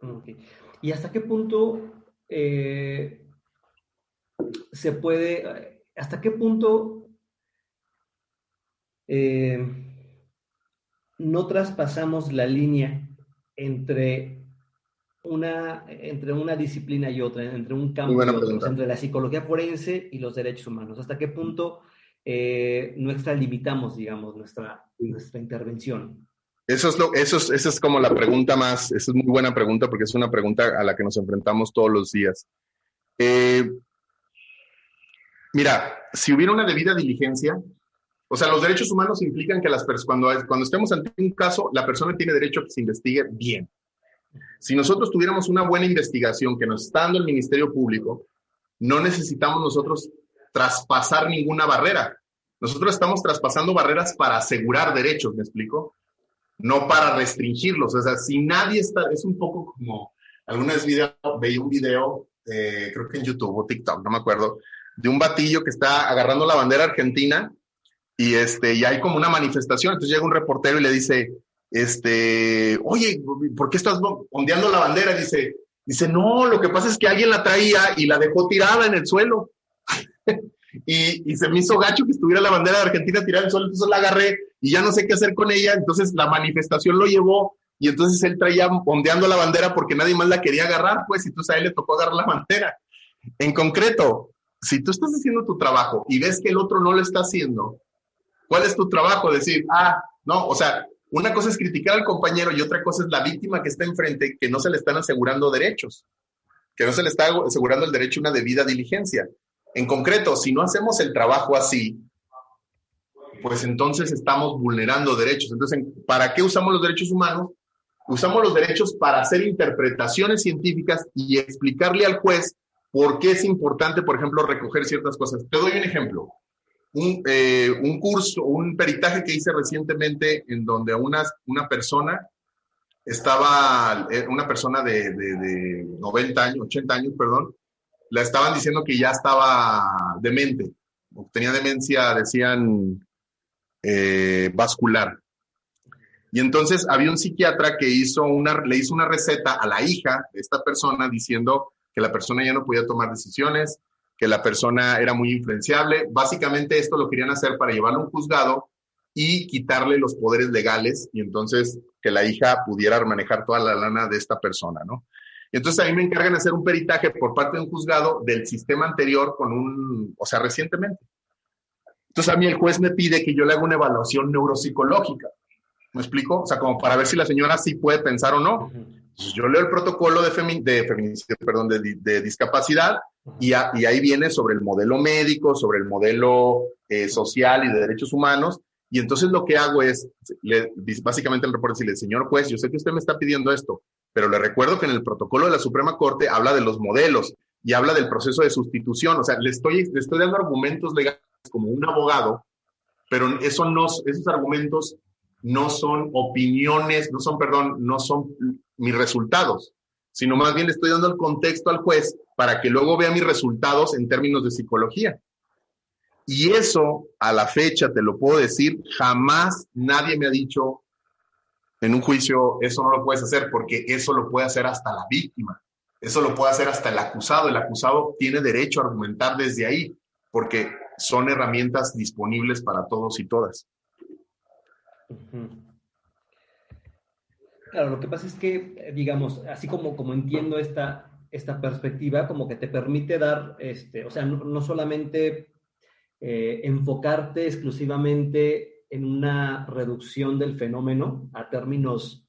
Okay. ¿Y hasta qué punto se puede... ¿Hasta qué punto no traspasamos la línea entre una disciplina y otra, entre un campo y otro, entre la psicología forense y los derechos humanos? ¿Hasta qué punto no extralimitamos, digamos, nuestra intervención? Esa es como la pregunta más, esa es muy buena pregunta porque es una pregunta a la que nos enfrentamos todos los días. Mira, si hubiera una debida diligencia, o sea, los derechos humanos implican que cuando estemos ante un caso, la persona tiene derecho a que se investigue bien. Si nosotros tuviéramos una buena investigación que nos está dando el Ministerio Público, no necesitamos nosotros traspasar ninguna barrera. Nosotros estamos traspasando barreras para asegurar derechos, ¿me explico? No para restringirlos. O sea, si nadie está, es un poco como, alguna vez veía un video, creo que en YouTube o TikTok, no me acuerdo, de un batillo que está agarrando la bandera argentina y hay como una manifestación. Entonces llega un reportero y le dice, oye, ¿por qué estás ondeando la bandera? Dice, no, lo que pasa es que alguien la traía y la dejó tirada en el suelo. y se me hizo gacho que estuviera la bandera de Argentina tirada en el suelo, entonces la agarré y ya no sé qué hacer con ella. Entonces la manifestación lo llevó y entonces él traía ondeando la bandera porque nadie más la quería agarrar, pues, y entonces a él le tocó agarrar la bandera. En concreto, si tú estás haciendo tu trabajo y ves que el otro no lo está haciendo, ¿cuál es tu trabajo? Decir, no, o sea, una cosa es criticar al compañero y otra cosa es la víctima que está enfrente, que no se le están asegurando derechos, que no se le está asegurando el derecho a una debida diligencia. En concreto, si no hacemos el trabajo así, pues entonces estamos vulnerando derechos. Entonces, ¿para qué usamos los derechos humanos? Usamos los derechos para hacer interpretaciones científicas y explicarle al juez por qué es importante, por ejemplo, recoger ciertas cosas. Te doy un ejemplo. Un curso, un peritaje que hice recientemente en donde una persona de 90 años, 80 años, perdón, la estaban diciendo que ya estaba demente, tenía demencia, decían, vascular. Y entonces había un psiquiatra que le hizo una receta a la hija de esta persona diciendo que la persona ya no podía tomar decisiones, que la persona era muy influenciable. Básicamente esto lo querían hacer para llevarlo a un juzgado y quitarle los poderes legales y entonces que la hija pudiera manejar toda la lana de esta persona, ¿no? Y entonces a mí me encargan de hacer un peritaje por parte de un juzgado del sistema anterior recientemente. Entonces a mí el juez me pide que yo le haga una evaluación neuropsicológica. ¿Me explico? O sea, como para ver si la señora sí puede pensar o no. Entonces yo leo el protocolo de discapacidad y ahí viene sobre el modelo médico, sobre el modelo social y de derechos humanos. Y entonces lo que hago es, básicamente el reporte decirle, señor juez, yo sé que usted me está pidiendo esto, pero le recuerdo que en el protocolo de la Suprema Corte habla de los modelos y habla del proceso de sustitución. O sea, le estoy dando argumentos legales como un abogado, pero esos argumentos no son opiniones, no son mis resultados. sino más bien le estoy dando el contexto al juez para que luego vea mis resultados en términos de psicología. Y eso, a la fecha, te lo puedo decir, jamás nadie me ha dicho en un juicio, eso no lo puedes hacer, porque eso lo puede hacer hasta la víctima. Eso lo puede hacer hasta el acusado. El acusado tiene derecho a argumentar desde ahí, porque son herramientas disponibles para todos y todas. Uh-huh. Claro, lo que pasa es que, digamos, así como entiendo esta perspectiva, como que te permite dar, o sea, no solamente enfocarte exclusivamente en una reducción del fenómeno a términos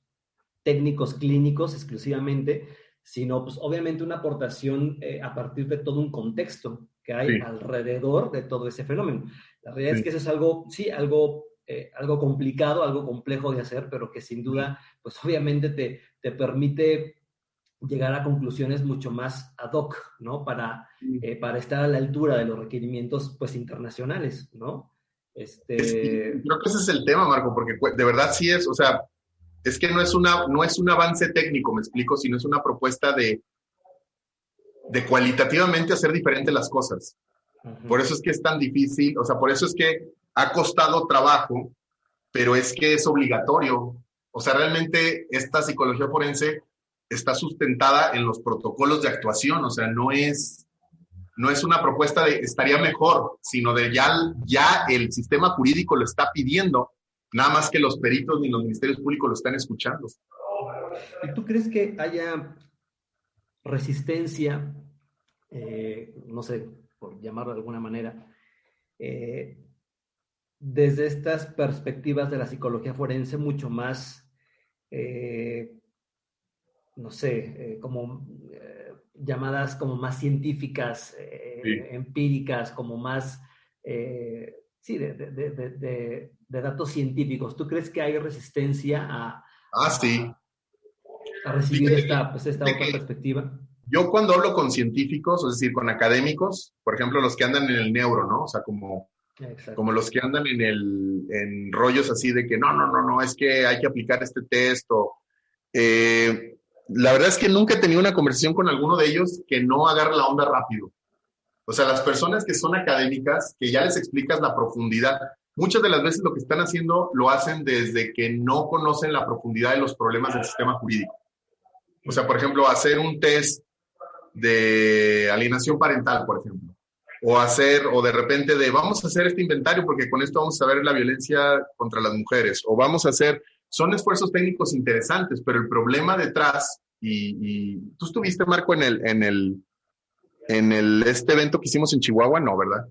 técnicos clínicos exclusivamente, sino pues obviamente una aportación a partir de todo un contexto que hay alrededor de todo ese fenómeno. La realidad es que eso es algo complicado, algo complejo de hacer, pero que sin duda, pues obviamente te permite llegar a conclusiones mucho más ad hoc, ¿no? Para estar a la altura de los requerimientos, pues, internacionales, ¿no? Creo que ese es el tema, Marco, porque de verdad sí es, o sea, es que no es un avance técnico, me explico, sino es una propuesta de cualitativamente hacer diferentes las cosas. Uh-huh. Por eso es que es tan difícil, o sea, por eso es que ha costado trabajo, pero es que es obligatorio. O sea, realmente esta psicología forense está sustentada en los protocolos de actuación, o sea, no es una propuesta de estaría mejor, sino de ya el sistema jurídico lo está pidiendo, nada más que los peritos ni los ministerios públicos lo están escuchando. ¿Y tú crees que haya resistencia, no sé, por llamarlo de alguna manera, desde estas perspectivas de la psicología forense mucho más, no sé, como llamadas como más científicas, empíricas, como más, sí, de datos científicos? ¿Tú crees que hay resistencia a recibir esta otra perspectiva? Yo cuando hablo con científicos, es decir, con académicos, por ejemplo, los que andan en el neuro, ¿no? O sea, como los que andan en rollos así de que no, es que hay que aplicar este test la verdad es que nunca he tenido una conversación con alguno de ellos que no agarre la onda rápido. O sea, las personas que son académicas, que ya les explicas la profundidad, muchas de las veces lo que están haciendo lo hacen desde que no conocen la profundidad de los problemas del sistema jurídico. O sea, por ejemplo, hacer un test de alienación parental, por ejemplo. O de repente vamos a hacer este inventario porque con esto vamos a ver la violencia contra las mujeres. O vamos a hacer... Son esfuerzos técnicos interesantes, pero el problema detrás, y tú estuviste, Marco, en este evento que hicimos en Chihuahua, ¿no, verdad?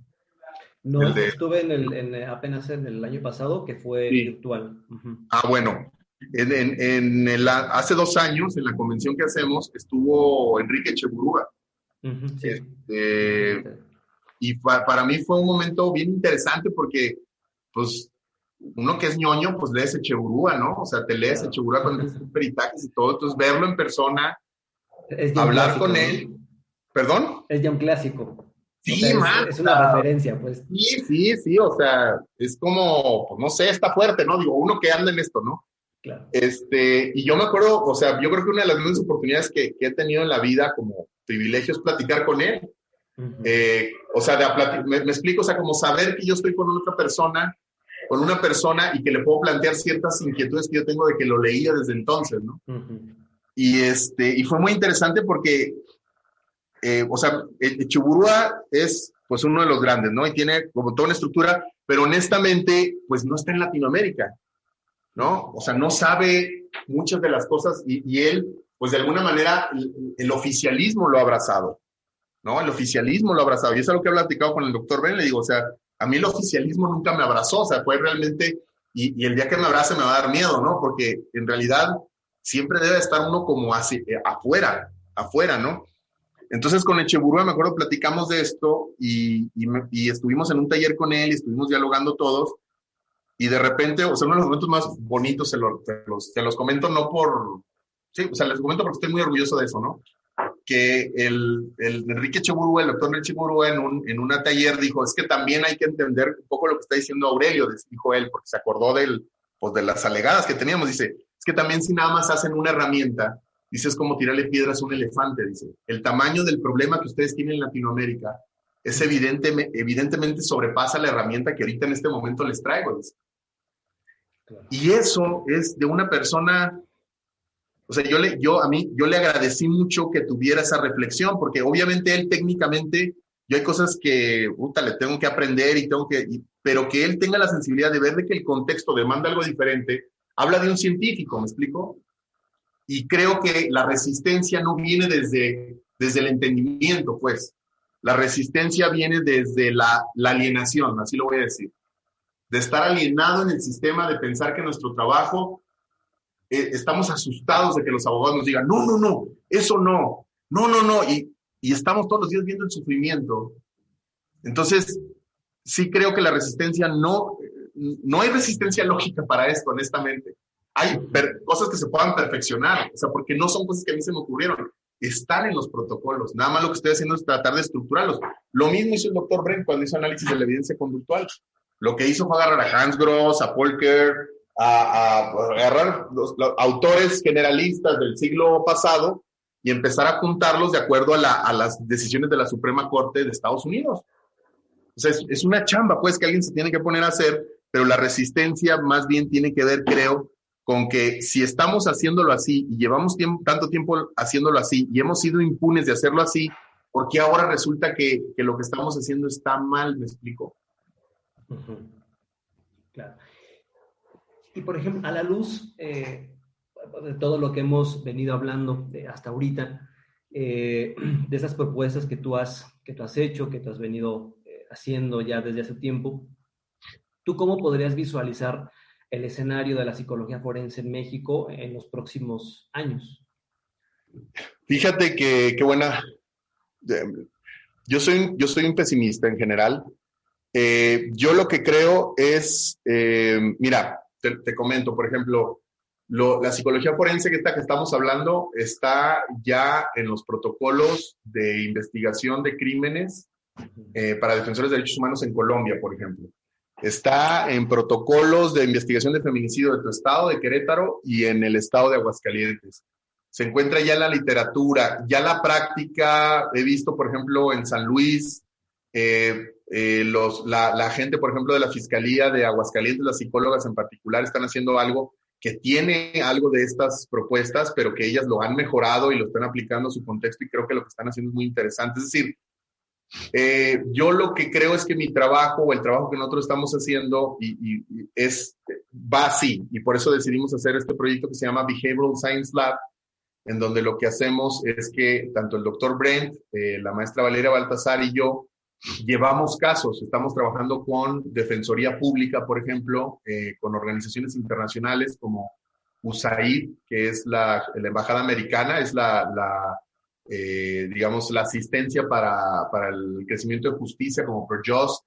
No, estuve apenas en el año pasado, que fue virtual. Uh-huh. Bueno, hace 2 años, en la convención que hacemos, estuvo Enrique Echeburúa. Uh-huh, sí. Y para mí fue un momento bien interesante porque, pues, uno que es ñoño, pues lees Echeburúa, ¿no? O sea, te lees Echeburúa con estos peritajes y todo, entonces verlo en persona, hablar con él. ¿No? ¿Perdón? Es ya un clásico. Sí, o sea, es una referencia, pues. Sí, o sea, es como, pues, no sé, está fuerte, ¿no? Digo, uno que anda en esto, ¿no? Claro. Y yo me acuerdo, o sea, yo creo que una de las grandes oportunidades que he tenido en la vida como privilegio es platicar con él. Uh-huh. O sea, me explico, o sea, como saber que yo estoy con una persona y que le puedo plantear ciertas inquietudes que yo tengo de que lo leía desde entonces, ¿no? Uh-huh. Y fue muy interesante porque, o sea, Echeburúa es, pues, uno de los grandes, ¿no? Y tiene como toda una estructura, pero honestamente, pues, no está en Latinoamérica, ¿no? O sea, no sabe muchas de las cosas y él, pues, de alguna manera, el oficialismo lo ha abrazado, ¿no? El oficialismo lo ha abrazado. Y eso es lo que he platicado con el doctor Ben, le digo, o sea, a mí el oficialismo nunca me abrazó, o sea, fue realmente, y el día que me abrace me va a dar miedo, ¿no? Porque en realidad siempre debe estar uno como afuera, ¿no? Entonces con Echeburúa, me acuerdo, platicamos de esto y estuvimos en un taller con él y estuvimos dialogando todos y de repente, o sea, uno de los momentos más bonitos se los comento no por... Sí, o sea, les comento porque estoy muy orgulloso de eso, ¿no? Que el Enrique Echeburúa, el doctor Enrique Echeburúa, en un taller dijo, es que también hay que entender un poco lo que está diciendo Aurelio, dijo él, porque se acordó de las alegadas que teníamos. Dice, es que también si nada más hacen una herramienta, Dice, es como tirarle piedras a un elefante, dice. El tamaño del problema que ustedes tienen en Latinoamérica es evidentemente sobrepasa la herramienta que ahorita en este momento les traigo, dice. Claro. Y eso es de una persona, o sea, yo le agradecí mucho que tuviera esa reflexión, porque obviamente él técnicamente, yo hay cosas que, le tengo que aprender pero que él tenga la sensibilidad de ver de que el contexto demanda algo diferente, habla de un científico, ¿me explico? Y creo que la resistencia no viene desde el entendimiento, pues. La resistencia viene desde la alienación, así lo voy a decir. De estar alienado en el sistema, de pensar que nuestro trabajo, estamos asustados de que los abogados nos digan, no, eso no, y estamos todos los días viendo el sufrimiento. Entonces, sí creo que la resistencia no hay resistencia lógica para esto, honestamente. Hay cosas que se puedan perfeccionar, o sea, porque no son cosas que a mí se me ocurrieron, están en los protocolos. Nada más lo que estoy haciendo es tratar de estructurarlos. Lo mismo hizo el doctor Brent cuando hizo análisis de la evidencia conductual. Lo que hizo fue agarrar a Hans Gross, a Paul Kerr, a agarrar los autores generalistas del siglo pasado y empezar a juntarlos de acuerdo a las decisiones de la Suprema Corte de Estados Unidos. O sea, es una chamba, pues, que alguien se tiene que poner a hacer, pero la resistencia más bien tiene que ver, creo, con que si estamos haciéndolo así y llevamos tanto tiempo haciéndolo así y hemos sido impunes de hacerlo así, ¿por qué ahora resulta que lo que estamos haciendo está mal? ¿Me explico? Uh-huh. Claro. Y, por ejemplo, a la luz de todo lo que hemos venido hablando hasta ahorita, de esas propuestas que tú has hecho, que tú has venido haciendo ya desde hace tiempo, ¿tú cómo podrías visualizar el escenario de la psicología forense en México en los próximos años? Fíjate que qué buena. Yo soy un pesimista en general. Yo lo que creo es, mira, te comento, por ejemplo, la psicología forense que estamos hablando está ya en los protocolos de investigación de crímenes para defensores de derechos humanos en Colombia, por ejemplo. Está en protocolos de investigación de feminicidio de tu estado, de Querétaro, y en el estado de Aguascalientes. Se encuentra ya en la literatura, ya la práctica, he visto, por ejemplo, en San Luis, la gente, por ejemplo, de la Fiscalía de Aguascalientes, las psicólogas en particular, están haciendo algo que tiene algo de estas propuestas, pero que ellas lo han mejorado y lo están aplicando a su contexto, y creo que lo que están haciendo es muy interesante. Es decir, yo lo que creo es que mi trabajo o el trabajo que nosotros estamos haciendo va así, y por eso decidimos hacer este proyecto que se llama Behavioral Science Lab, en donde lo que hacemos es que tanto el doctor Brent, la maestra Valeria Baltasar y yo llevamos casos. Estamos trabajando con Defensoría Pública, por ejemplo, con organizaciones internacionales como USAID, que es la embajada americana, es digamos, la asistencia para el crecimiento de justicia, como ProJust,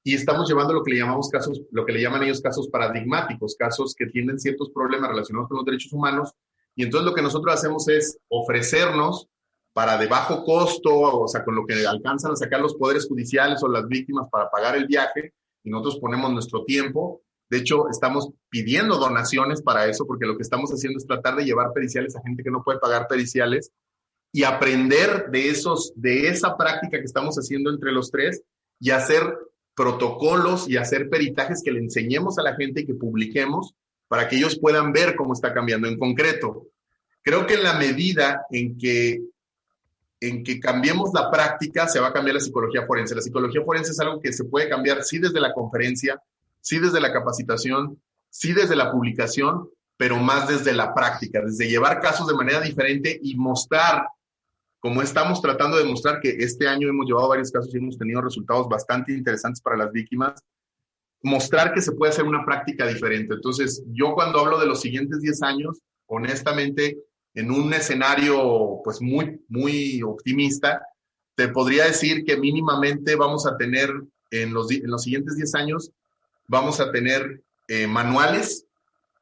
y estamos llevando lo que le llaman ellos casos paradigmáticos, casos que tienen ciertos problemas relacionados con los derechos humanos, y entonces lo que nosotros hacemos es ofrecernos para de bajo costo, o sea, con lo que alcanzan a sacar los poderes judiciales o las víctimas para pagar el viaje, y nosotros ponemos nuestro tiempo. De hecho, estamos pidiendo donaciones para eso, porque lo que estamos haciendo es tratar de llevar periciales a gente que no puede pagar periciales, y aprender de esa práctica que estamos haciendo entre los tres, y hacer protocolos y hacer peritajes que le enseñemos a la gente y que publiquemos para que ellos puedan ver cómo está cambiando en concreto. Creo que en la medida en que cambiemos la práctica, se va a cambiar la psicología forense. La psicología forense es algo que se puede cambiar, sí, desde la conferencia, sí, desde la capacitación, sí, desde la publicación, pero más desde la práctica, desde llevar casos de manera diferente y mostrar, como estamos tratando de mostrar, que este año hemos llevado varios casos y hemos tenido resultados bastante interesantes para las víctimas, mostrar que se puede hacer una práctica diferente. Entonces, yo cuando hablo de los siguientes 10 años, honestamente, en un escenario pues muy, muy optimista, te podría decir que mínimamente vamos a tener, en los siguientes 10 años, vamos a tener manuales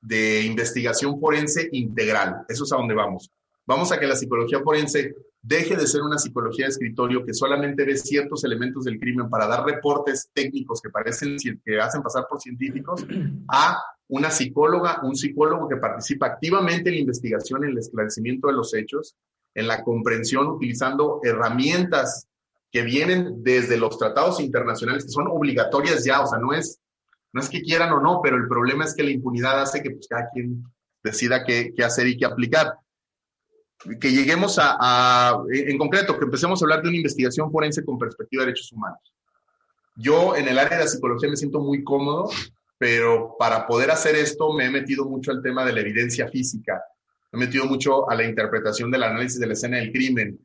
de investigación forense integral. Eso es a donde vamos. Vamos a que la psicología forense deje de ser una psicología de escritorio que solamente ve ciertos elementos del crimen para dar reportes técnicos que hacen pasar por científicos, a una psicóloga, un psicólogo que participa activamente en la investigación, en el esclarecimiento de los hechos, en la comprensión, utilizando herramientas que vienen desde los tratados internacionales, que son obligatorias ya, o sea, no es que quieran o no, pero el problema es que la impunidad hace que pues, cada quien decida qué hacer y qué aplicar. Que lleguemos en concreto, que empecemos a hablar de una investigación forense con perspectiva de derechos humanos. Yo en el área de la psicología me siento muy cómodo, pero para poder hacer esto me he metido mucho al tema de la evidencia física, me he metido mucho a la interpretación del análisis de la escena del crimen,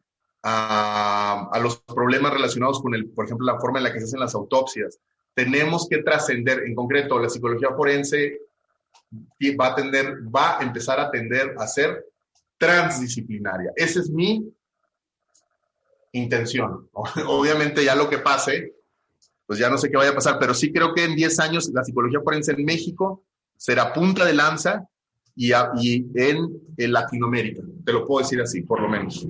a los problemas relacionados con, por ejemplo, la forma en la que se hacen las autopsias. Tenemos que trascender, en concreto, la psicología forense va a empezar a tender a ser transdisciplinaria. Esa es mi intención. Obviamente ya lo que pase, pues ya no sé qué vaya a pasar, pero sí creo que en 10 años la psicología forense en México será punta de lanza y en Latinoamérica. Te lo puedo decir así, por lo menos.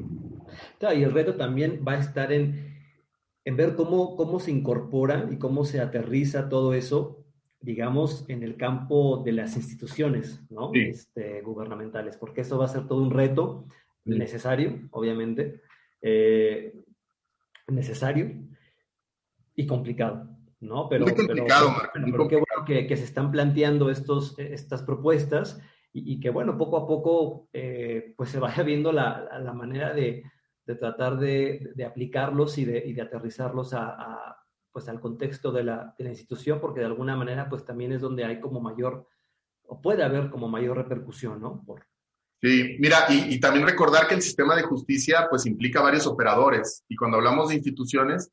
Claro, y el reto también va a estar en ver cómo se incorpora y cómo se aterriza todo eso, digamos, en el campo de las instituciones, ¿no? Sí. Gubernamentales, porque eso va a ser todo un reto necesario, obviamente, necesario y complicado, ¿no? Muy complicado, Marco. Pero qué bueno que se están planteando estas propuestas y que, bueno, poco a poco, pues se vaya viendo la manera de tratar de aplicarlos y de aterrizarlos pues al contexto de la institución, porque de alguna manera pues también es donde hay como mayor, o puede haber como mayor repercusión, ¿no? Sí, mira, y también recordar que el sistema de justicia pues implica varios operadores, y cuando hablamos de instituciones,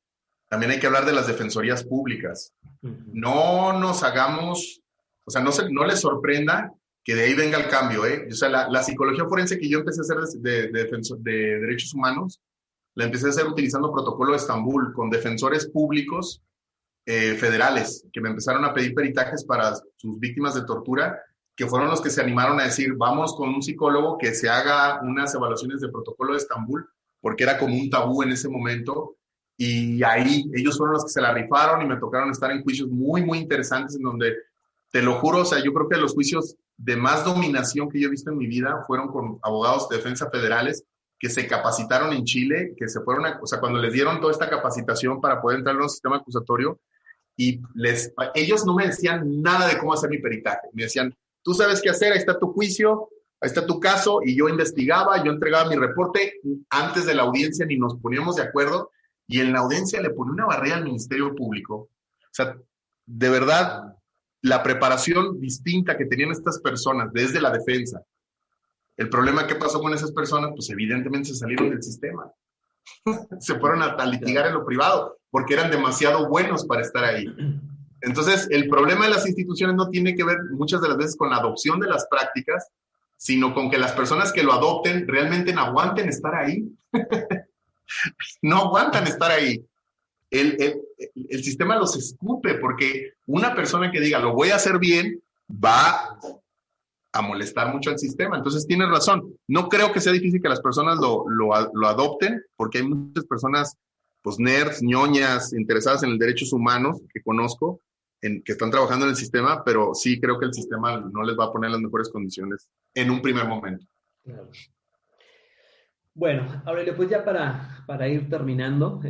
también hay que hablar de las defensorías públicas. Uh-huh. No nos hagamos, o sea, no les sorprenda que de ahí venga el cambio, ¿eh? O sea, la psicología forense que yo empecé a hacer de derechos humanos, la empecé a hacer utilizando protocolo de Estambul, con defensores públicos federales, que me empezaron a pedir peritajes para sus víctimas de tortura, que fueron los que se animaron a decir, vamos con un psicólogo que se haga unas evaluaciones de protocolo de Estambul, porque era como un tabú en ese momento, y ahí ellos fueron los que se la rifaron y me tocaron estar en juicios muy, muy interesantes en donde, te lo juro, o sea, yo creo que los juicios de más dominación que yo he visto en mi vida fueron con abogados de defensa federales que se capacitaron en Chile, que se fueron o sea, cuando les dieron toda esta capacitación para poder entrar en un sistema acusatorio, y ellos no me decían nada de cómo hacer mi peritaje. Me decían, tú sabes qué hacer, ahí está tu juicio, ahí está tu caso, y yo investigaba, yo entregaba mi reporte, antes de la audiencia ni nos poníamos de acuerdo, y en la audiencia le ponía una barrera al Ministerio Público. O sea, de verdad, la preparación distinta que tenían estas personas desde la defensa. El problema que pasó con esas personas, pues evidentemente se salieron del sistema. Se fueron a litigar en lo privado, porque eran demasiado buenos para estar ahí. Entonces, el problema de las instituciones no tiene que ver muchas de las veces con la adopción de las prácticas, sino con que las personas que lo adopten realmente no aguanten estar ahí. No aguantan estar ahí. El sistema los escupe, porque una persona que diga, lo voy a hacer bien, va a molestar mucho al sistema. Entonces, tienes razón. No creo que sea difícil que las personas lo adopten, porque hay muchas personas, pues nerds, ñoñas, interesadas en los derechos humanos que conozco, que están trabajando en el sistema, pero sí creo que el sistema no les va a poner las mejores condiciones en un primer momento. Claro. Bueno, Aurelio, pues ya para ir terminando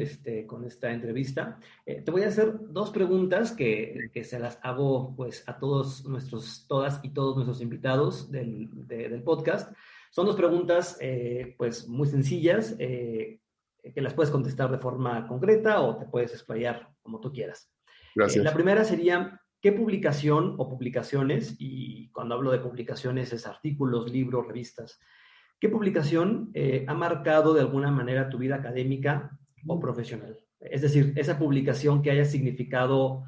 con esta entrevista, te voy a hacer 2 preguntas que se las hago pues a todas y todos nuestros invitados del podcast. Son 2 preguntas pues muy sencillas, que las puedes contestar de forma concreta o te puedes explayar como tú quieras. Gracias. La primera sería, ¿qué publicación o publicaciones, y cuando hablo de publicaciones es artículos, libros, revistas, ¿qué publicación ha marcado de alguna manera tu vida académica o profesional? Es decir, esa publicación que haya significado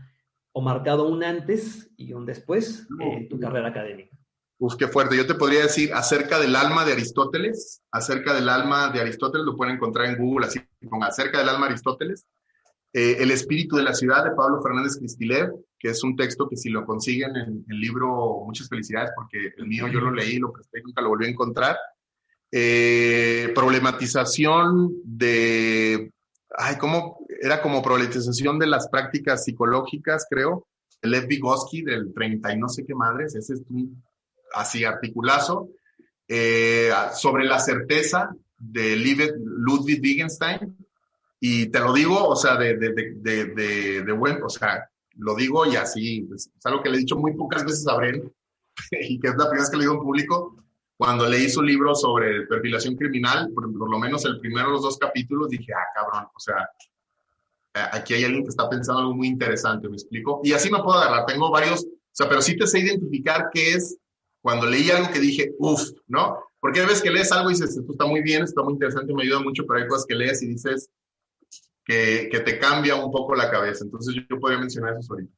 o marcado un antes y un después en tu carrera académica. Uf, qué fuerte. Yo te podría decir acerca del alma de Aristóteles. Acerca del alma de Aristóteles, lo pueden encontrar en Google, así con acerca del alma de Aristóteles. El espíritu de la ciudad, de Pablo Fernández Cristilev, que es un texto que si lo consiguen en el libro, muchas felicidades, porque el mío yo lo leí, lo presté y nunca lo volví a encontrar. Problematización de, ¿cómo? Era como problematización de las prácticas psicológicas, creo, Lev Vygotsky del 30 y no sé qué madres, ese es un así articulazo, sobre la certeza de Ludwig Wittgenstein, y te lo digo, o sea, de buen, o sea, lo digo y así, es algo que le he dicho muy pocas veces a Bren, y que es la primera vez que le digo en público. Cuando leí su libro sobre perfilación criminal, por lo menos el primero de los 2 capítulos, dije, cabrón, o sea, aquí hay alguien que está pensando algo muy interesante, ¿me explico? Y así me puedo agarrar, tengo varios, o sea, pero sí te sé identificar qué es cuando leí algo que dije, ¿no? Porque hay veces que lees algo y dices, esto está muy bien, está muy interesante, me ayuda mucho, pero hay cosas que lees y dices que te cambia un poco la cabeza. Entonces yo podría mencionar eso ahorita.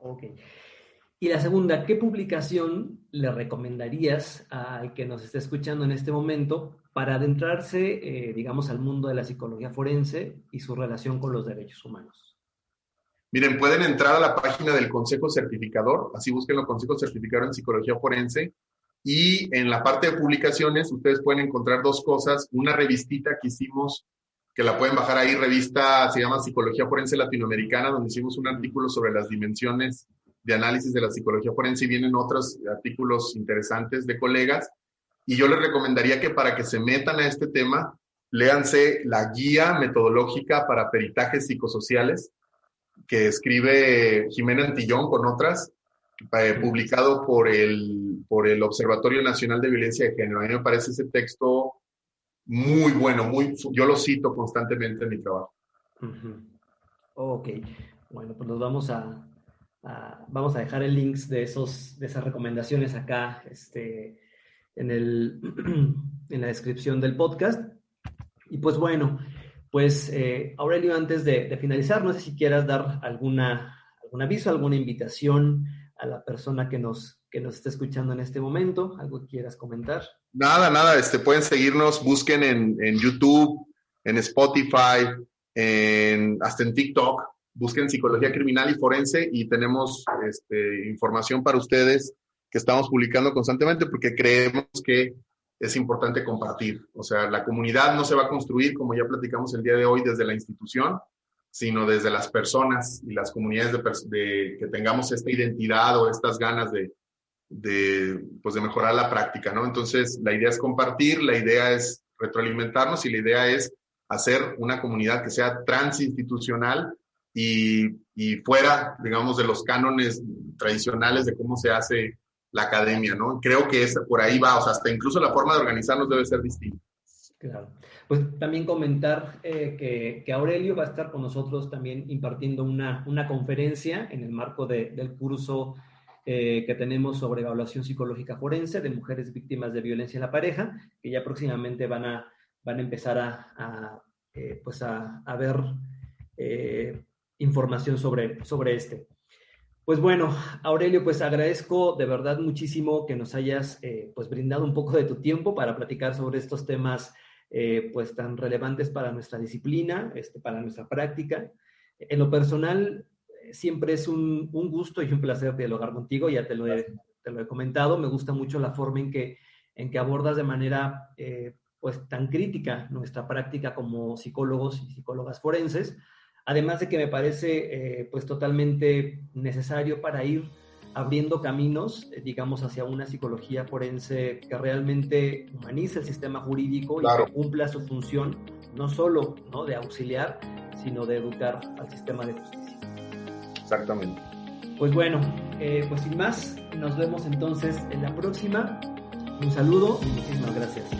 Ok. Y la segunda, ¿qué publicación le recomendarías al que nos esté escuchando en este momento para adentrarse, digamos, al mundo de la psicología forense y su relación con los derechos humanos? Miren, pueden entrar a la página del Consejo Certificador, así busquen el Consejo Certificador en Psicología Forense, y en la parte de publicaciones ustedes pueden encontrar 2 cosas, una revistita que hicimos, que la pueden bajar ahí, revista, se llama Psicología Forense Latinoamericana, donde hicimos un artículo sobre las dimensiones de análisis de la psicología forense, y vienen otros artículos interesantes de colegas, y yo les recomendaría que para que se metan a este tema, léanse la guía metodológica para peritajes psicosociales, que escribe Jimena Antillón con otras, publicado por el Observatorio Nacional de Violencia de Género. A mí me parece ese texto muy bueno, yo lo cito constantemente en mi trabajo. Uh-huh. Ok, bueno, pues nos vamos a dejar el links de esas recomendaciones acá en la descripción del podcast. Y pues bueno, pues Aurelio, antes de finalizar, no sé si quieras dar algún aviso, alguna invitación a la persona que nos esté escuchando en este momento, algo que quieras comentar. Nada, pueden seguirnos, busquen en YouTube, en Spotify, hasta en TikTok, busquen Psicología Criminal y Forense, y tenemos información para ustedes que estamos publicando constantemente, porque creemos que es importante compartir. O sea, la comunidad no se va a construir, como ya platicamos el día de hoy, desde la institución, sino desde las personas y las comunidades que tengamos esta identidad o estas ganas de mejorar la práctica, ¿no? Entonces, la idea es compartir, la idea es retroalimentarnos, y la idea es hacer una comunidad que sea transinstitucional y fuera, digamos, de los cánones tradicionales de cómo se hace la academia, ¿no? Creo que por ahí va, o sea, hasta incluso la forma de organizarnos debe ser distinta. Claro. Pues también comentar que Aurelio va a estar con nosotros también impartiendo una conferencia en el marco del curso que tenemos sobre evaluación psicológica forense de mujeres víctimas de violencia en la pareja, que ya próximamente van a empezar a ver información sobre este. Pues bueno, Aurelio, pues agradezco de verdad muchísimo que nos hayas pues brindado un poco de tu tiempo para platicar sobre estos temas pues tan relevantes para nuestra disciplina, para nuestra práctica. En lo personal, siempre es un gusto y un placer dialogar contigo, ya te lo he comentado, me gusta mucho la forma en que abordas de manera pues tan crítica nuestra práctica como psicólogos y psicólogas forenses, además de que me parece pues totalmente necesario para ir abriendo caminos, digamos, hacia una psicología forense que realmente humanice el sistema jurídico. Claro. Y que cumpla su función, no solo, ¿no?, de auxiliar, sino de educar al sistema de justicia. Exactamente. Pues bueno, pues sin más, nos vemos entonces en la próxima. Un saludo y muchísimas gracias.